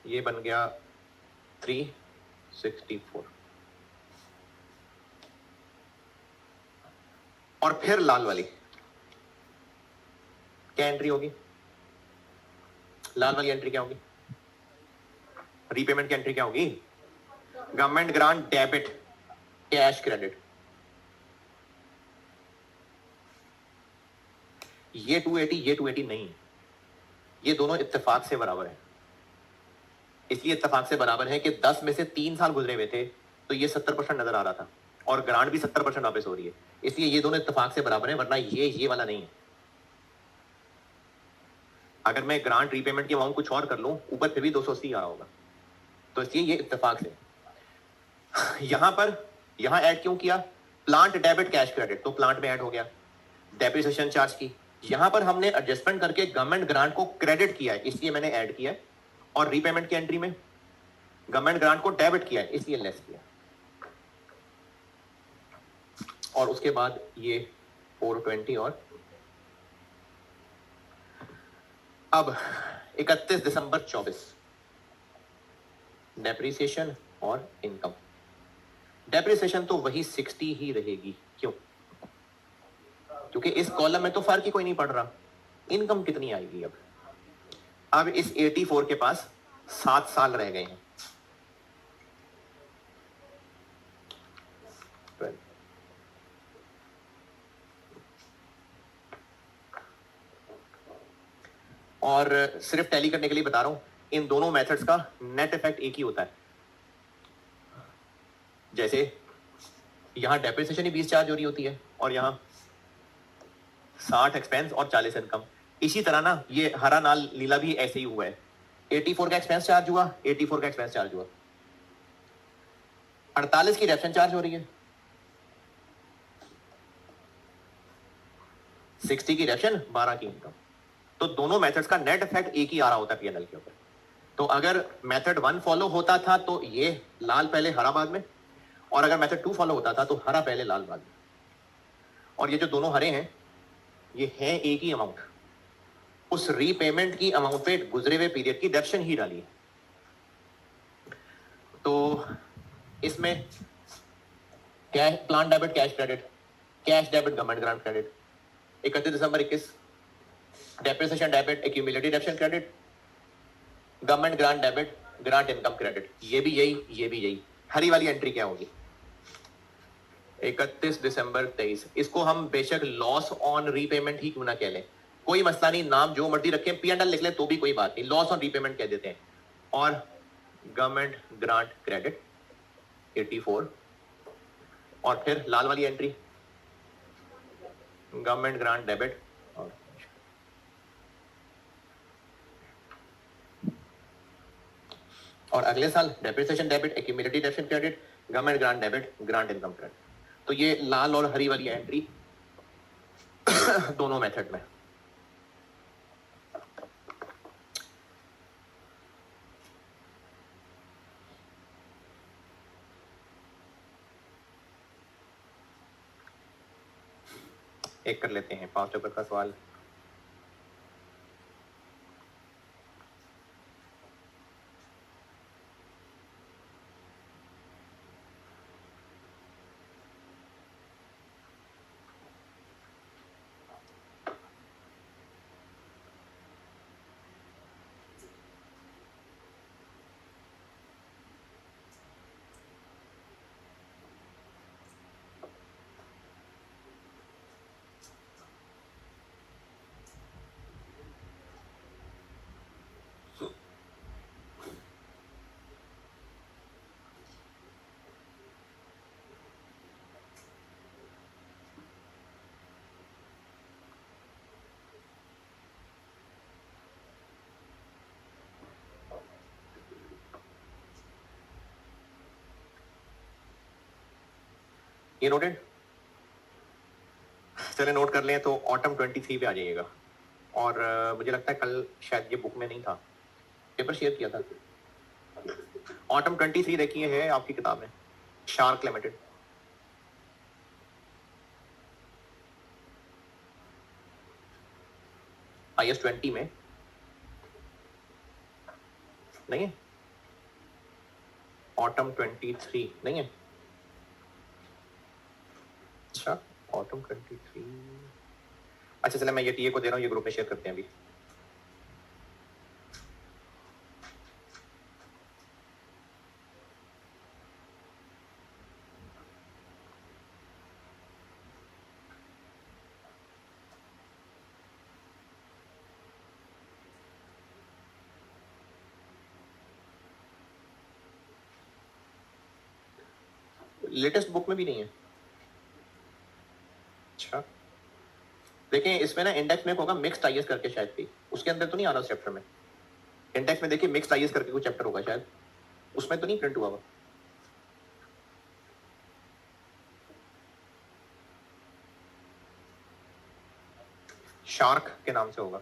ये बन गया 364। और फिर लाल वाली क्या एंट्री होगी? लाल वाली एंट्री क्या होगी? रीपेमेंट की एंट्री क्या होगी? Government grant debit cash credit. ये 280 ये 280 नहीं, ये दोनों इत्तेफाक से बराबर है, इसलिए इत्तेफाक से बराबर है कि 10 में से 3 साल गुजरे हुए थे तो ये 70% नजर आ रहा था और ग्रांट भी 70% वापस हो रही है, इसलिए ये दोनों इत्तेफाक से बराबर है, वरना ये वाला नहीं है। अगर मैं ग्रांट रीपेमेंट की अमाउंट कुछ और कर लूं, ऊपर फिर भी 280 आ रहा होगा, तो इसलिए ये इत्तेफाक से। यहां पर यहां ऐड क्यों किया? प्लांट डेबिट कैश क्रेडिट, तो प्लांट में ऐड हो गया, डेप्रिसिएशन चार्ज की, यहां पर हमने एडजस्टमेंट करके गवर्नमेंट ग्रांट को क्रेडिट किया है, इसलिए मैंने ऐड किया है, और रीपेमेंट की एंट्री में गवर्नमेंट ग्रांट को डेबिट किया है, इसलिए लेस किया, और उसके बाद ये 420 और अब 31 दिसंबर 24 डेप्रिसिएशन और इनकम। डेप्रिसिएशन तो वही 60 ही रहेगी, क्यों? क्योंकि इस कॉलम में तो फर्क ही कोई नहीं पड़ रहा। इनकम कितनी आएगी अब इस 84 के पास 7 साल रह गए हैं, और सिर्फ टैली करने के लिए बता रहा हूं, इन दोनों मेथड्स का नेट इफेक्ट एक ही होता है। जैसे यहां डेप्रिसिएशन ही 20 चार्ज हो रही होती है और यहां 60 एक्सपेंस और 40 इनकम। इसी तरह ना ये हरा नाल नीला भी ऐसे ही हुआ है, 84 का एक्सपेंस चार्ज हुआ, 84 का एक्सपेंस चार्ज हुआ, 48 की रेफरेंस चार्ज हो रही है, 60 की रेफरेंस, 12 की इनकम। तो दोनों मेथड्स का नेट इफेक्ट एक ही आ रहा होता है पीएनएल के ऊपर। तो अगर मेथड 1 फॉलो होता था तो ये लाल पहले हरा बाद में, और अगर मेथड 2 फॉलो होता था तो हरा पहले लाल बाद में। और ये जो दोनों हरे हैं ये है एक ही अमाउंट, उस रीपेमेंट की अमाउंट पे गुजरे हुए पीरियड की डेप्शन ही डाली है। तो इसमें cash plan debit cash credit, cash debit government grant credit, 31 दिसंबर 21 depreciation debit accumulated डेप्शन credit, government grant debit grant income credit, ये भी यही। हरी वाली एंट्री क्या होगी? 31 दिसंबर 23। इसको हम बेशक लॉस ऑन रीपेमेंट ही क्यों ना कह लें, कोई मसला नहीं, नाम जो मर्जी रखें, P&L लिख लें तो भी कोई बात नहीं, लॉस ऑन रीपेमेंट कह देते हैं। और गवर्नमेंट ग्रांट क्रेडिट 84, और फिर लाल वाली एंट्री गवर्नमेंट ग्रांट डेबिट, और अगले साल depreciation debit, accumulated depreciation credit, government grant debit, grant income credit. तो ये लाल और हरी वाली एंट्री दोनों मेथड में। एक कर लेते हैं 5 नंबर का सवाल। ये नोटेड? चले नोट कर लें तो ऑटम 23 पे आ जाइएगा। और मुझे लगता है कल शायद ये बुक में नहीं था, पेपर शेयर किया था। ऑटम 23 देखिए है आपकी किताब में, शार्क लिमिटेड। IS 20 में नहीं है, ऑटम 23 नहीं है। अच्छा, ऑटम 23। अच्छा चले, मैं ये टीए को दे रहा हूँ, ये ग्रुप में शेयर करते हैं अभी। लेटेस्ट बुक में भी नहीं है। अच्छा देखें, इसमें ना इंडेक्स में होगा मिक्स्ड आईएस करके शायद थी, उसके अंदर तो नहीं आ रहा चैप्टर में। इंडेक्स में देखिए मिक्स्ड आईएस करके कोई चैप्टर होगा शायद, उसमें तो नहीं प्रिंट हुआ हुआ। शार्क के नाम से होगा।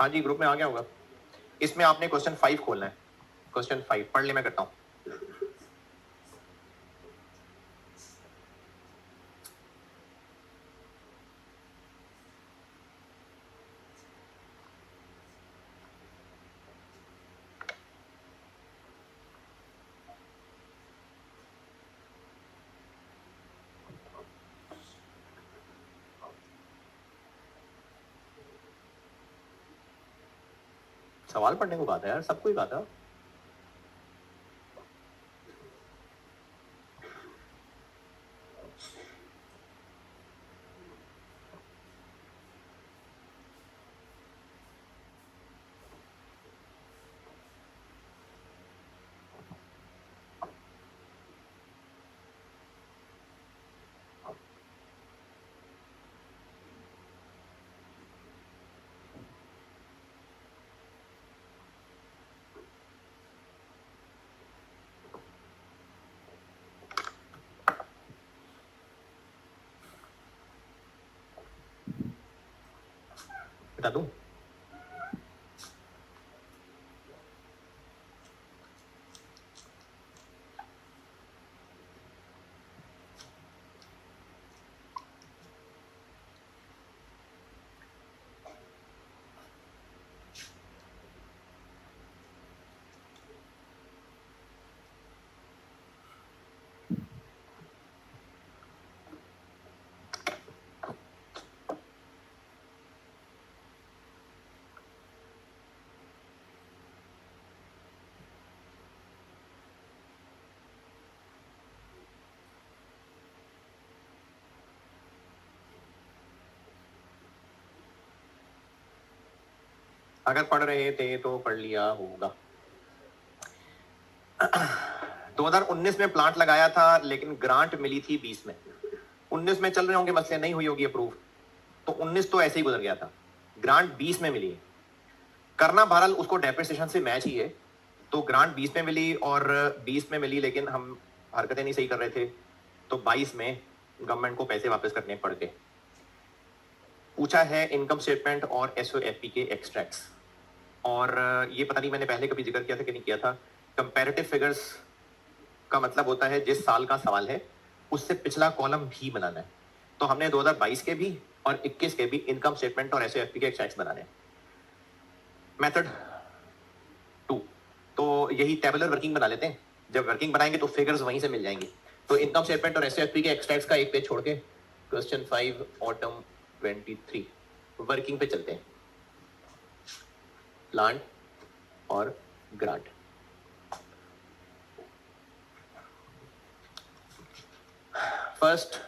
हाँ जी, ग्रुप में आ गया होगा। इसमें आपने क्वेश्चन 5 खोलना है। क्वेश्चन 5 पढ़ ले, मैं करता हूँ। सवाल पढ़ने को कहा था यार, सबको ही कहा था। बता दूं? अगर पढ़ रहे थे तो पढ़ लिया होगा। 2019 में प्लांट लगाया था, लेकिन ग्रांट मिली थी 20 में। 19 में चल रहे होंगे मसले, नहीं हुई होगी अप्रूव, तो 19 तो ऐसे ही गुजर गया था। ग्रांट 20 में मिली है। करना बहरहाल उसको डेप्रिसिएशन से मैच ही है। तो ग्रांट 20 में मिली और 20 में मिली, लेकिन हम हरकतें नहीं सही कर रहे थे, तो 22 में गवर्नमेंट को पैसे वापस करने पड़ गए। पूछा है इनकम स्टेटमेंट और एसओएफपी के एक्सट्रैक्ट्स, और ये पता नहीं मैंने पहले कभी जिक्र किया था कि नहीं किया था। कंपैरेटिव फिगर्स का मतलब होता है जिस साल का सवाल है उससे पिछला कॉलम भी बनाना है। तो हमने 2022 के भी और 21 के भी इनकम स्टेटमेंट और एसओएफपी के एक्सट्रैक्ट्स बनाने हैं। मेथड 2, तो यही टेबुलर वर्किंग बना लेते हैं। जब वर्किंग बनाएंगे तो फिगर्स वहीं से मिल जाएंगी। तो इनकम स्टेटमेंट और एसओएफपी के एक्सट्रैक्ट्स का एक पेज छोड़ के क्वेश्चन 5 ऑटम 23 वर्किंग पे चलते हैं। प्लांट और ग्रांट। फर्स्ट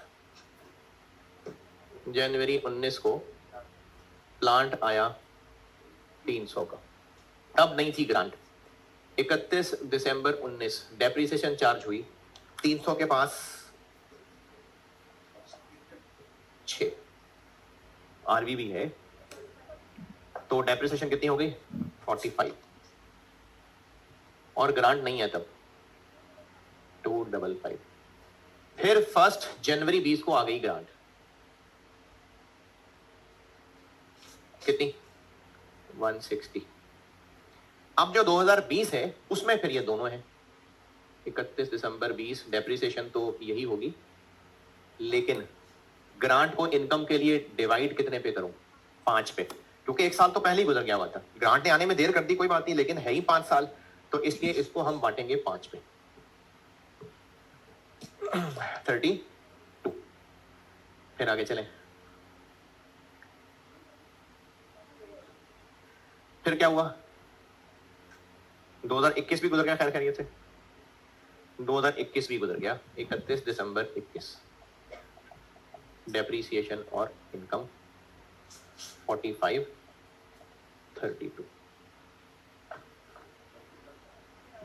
जनवरी 19 को प्लांट आया 300 का, तब नहीं थी ग्रांट। 31 दिसंबर 19 डेप्रिसिएशन चार्ज हुई 300 के पास 6 आरवी भी है, तो डेप्रिसिएशन कितनी हो गई 45, और ग्रांट नहीं है तब 255। फिर 1 जनवरी 20 को आ गई ग्रांट, कितनी 160। अब जो 2020 है उसमें फिर ये दोनों है। 31 दिसंबर 20 डेप्रिसिएशन तो यही होगी, लेकिन ग्रांट को इनकम के लिए डिवाइड कितने पे करूं 5 पे, क्योंकि 1 साल तो पहले ही गुजर गया हुआ था। ग्रांट ने आने में देर कर दी कोई बात नहीं, लेकिन है ही 5 साल, तो इसलिए इसको हम बांटेंगे 5 पे। 32। फिर आगे चलें। फिर क्या हुआ 2021 भी गुजर गया, खैर खैरियत से 2021 भी गुजर गया। 31 दिसंबर 21 डेप्रीसिएशन और इनकम 45 32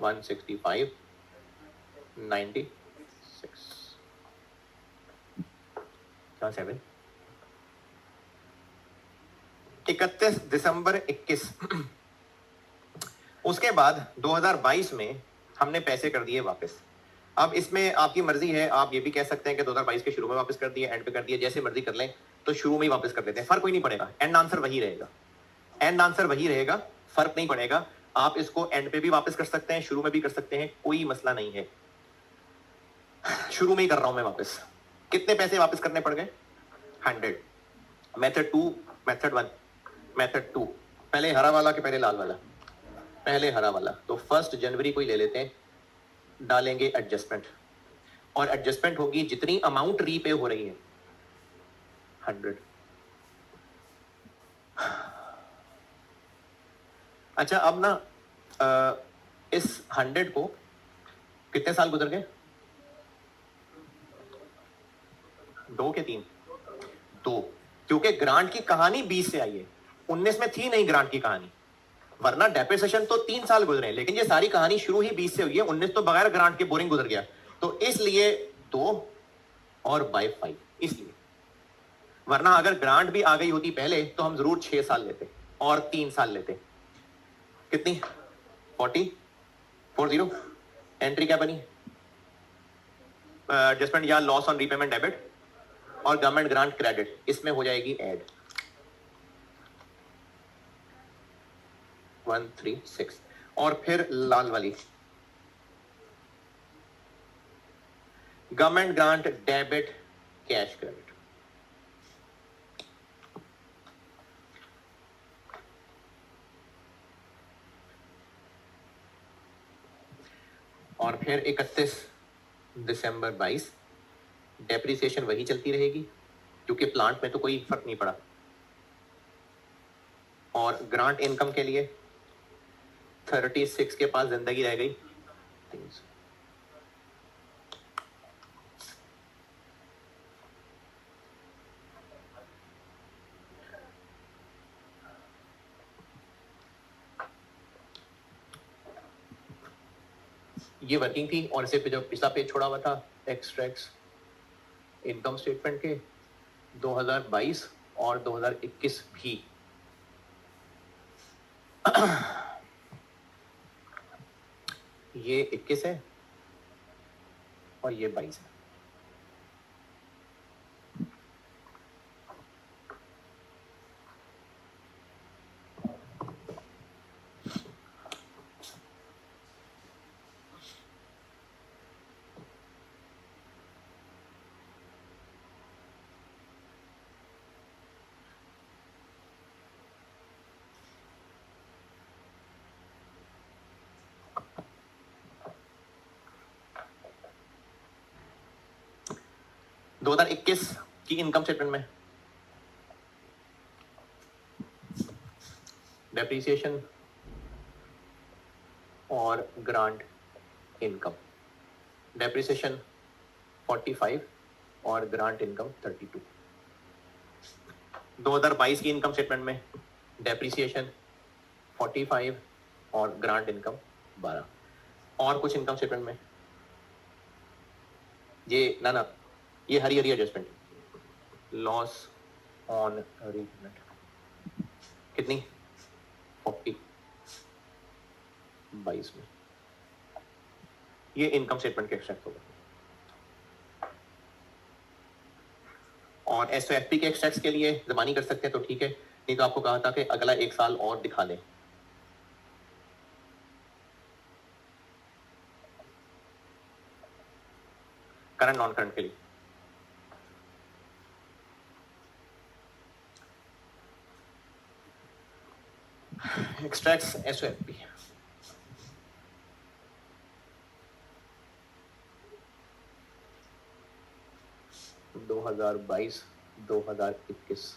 165 96 7 31 दिसंबर 21। उसके बाद 2022 में हमने पैसे कर दिए वापस। अब इसमें आपकी मर्जी है, आप ये भी कह सकते हैं कि 2022 के शुरू में वापस कर दिए, एंड पे कर दिए, जैसे मर्जी कर लें, तो शुरू में ही वापस कर देते हैं, फर्क कोई नहीं पड़ेगा, एंड आंसर वही रहेगा। एंड आंसर वही रहेगा, फर्क नहीं पड़ेगा। आप इसको एंड पे भी वापस कर सकते हैं, शुरू में भी कर सकते हैं, कोई मसला नहीं है। शुरू में ही कर रहा हूं मैं वापस। कितने पैसे वापस करने पड़ गए? 100। Method 2, method 1, method 2। पहले हरा वाला कि पहले लाल वाला? पहले हरा वाला। तो 1 जनवरी को ही ले लेते हैं, डालेंगे एडजस्टमेंट, और एडजस्टमेंट होगी जितनी अमाउंट रीपे हो रही है 100। अच्छा, अब ना इस 100 को कितने साल गुजर गए? 2 के 3? 2, क्योंकि ग्रांट की कहानी 20 से आई है, 19 में थी नहीं ग्रांट की कहानी, वरना डेप्रिसिएशन तो 3 साल गुजरे, लेकिन ये सारी कहानी शुरू ही 20 से हुई है, 19 तो बगैर ग्रांट के बोरिंग गुजर गया। तो इसलिए 2 और बाय 5, इसलिए। वरना अगर ग्रांट भी आ गई होती पहले तो हम जरूर 6 साल लेते और 3 साल लेते। कितनी? 40 एंट्री क्या बनी? एडजस्टमेंट या लॉस ऑन रीपेमेंट डेबिट और गवर्नमेंट ग्रांट क्रेडिट, इसमें हो जाएगी ऐड 136। और फिर लाल वाली government grant debit cash credit. और फिर 31 दिसंबर 22, डेप्रिसिएशन वही चलती रहेगी क्योंकि प्लांट में तो कोई फर्क नहीं पड़ा। और ग्रांट इनकम के लिए 36 के पास जिंदगी रह गई 300। ये वर्किंग थी, और इसे पे जो पिछला पेज छोड़ा हुआ था एक्सट्रैक्ट्स इनकम स्टेटमेंट के 2022 और 2021 भी। ये 21 है और ये 22 है। दो 2021 की इनकम स्टेटमेंट में डेप्रिसिएशन और ग्रांट इनकम, डेप्रिसिएशन 45 और ग्रांट इनकम 32। 2022 की इनकम स्टेटमेंट में डेप्रिसिएशन 45 और ग्रांट इनकम 12। और कुछ इनकम स्टेटमेंट में ये ना ये Hari Hari adjustment, loss on repayment कितनी? 40 22 में। ये इनकम स्टेटमेंट के एक्सट्रैक्ट होगा। और एसओएफपी के एक्सट्रैक्ट्स के लिए ज़बानी कर सकते हैं तो ठीक है, नहीं तो आपको कहा था कि अगला 1 साल और दिखा दें। करंट नॉन करंट के लिए एक्सट्रैक्ट्स एसओएफपी। दो 2022-2021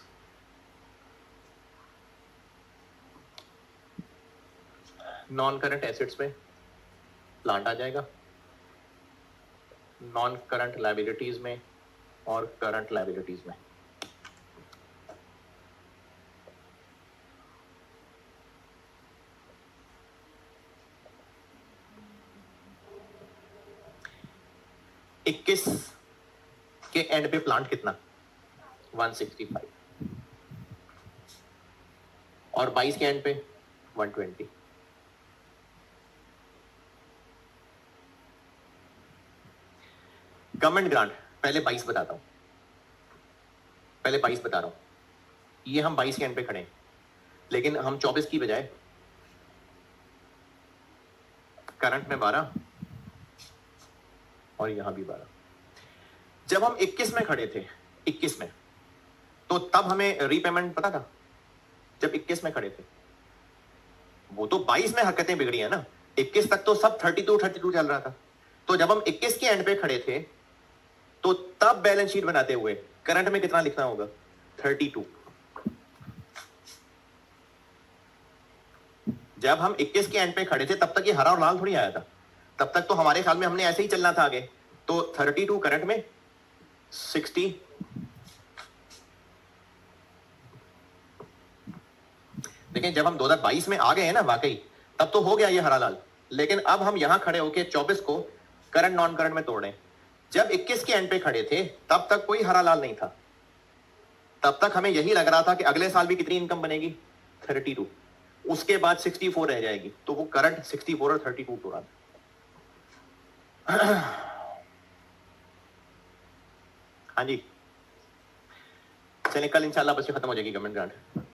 नॉन करंट एसेट्स में प्लांट आ जाएगा, नॉन करंट लायबिलिटीज में और करंट लायबिलिटीज में। इक्कीस के एंड पे प्लांट कितना? 165 और 22 के एंड पे 120। गवर्नमेंट ग्रांट पहले 22 बताता हूं, पहले 22 बता रहा हूं। ये हम 22 के एंड पे खड़े हैं, लेकिन हम 24 की बजाय करंट में 12 और यहां भी 12। जब हम 21 में खड़े थे, 21 में, तो तब हमें रीपेमेंट पता था। जब 21 में खड़े थे, वो तो 22 में हरकतें बिगड़ी है ना, 21 तक तो सब 32 चल रहा था। तो जब हम 21 के एंड पे खड़े थे, तो तब बैलेंस शीट बनाते हुए करंट में कितना लिखना होगा? 32। जब हम 21 के एंड पे खड़े थे, तब तक ये हरा और लाल थोड़ी आया था। तब तक तो हमारे ख्याल में हमने ऐसे ही चलना था आगे। तो 32 करंट में, 60 देखें, जब हम 2022 में आ गए हैं ना वाकई, तब तो हो गया ये हरा लाल। लेकिन अब हम यहां खड़े होके 24 को करंट नॉन करंट में तोड़ रहे हैं। जब 21 के एंड पे खड़े थे, तब तक कोई हरा लाल नहीं था। तब तक हमें यही लग रहा था कि अगले साल भी कितनी इनकम बनेगी? 32। उसके बाद 64 रह जाएगी। तो वो करंट 64 और 32 तोड़ा था। हाँ जी, चलिए कल इंशाल्लाह बस खत्म हो जाएगी गवर्नमेंट ग्रांट।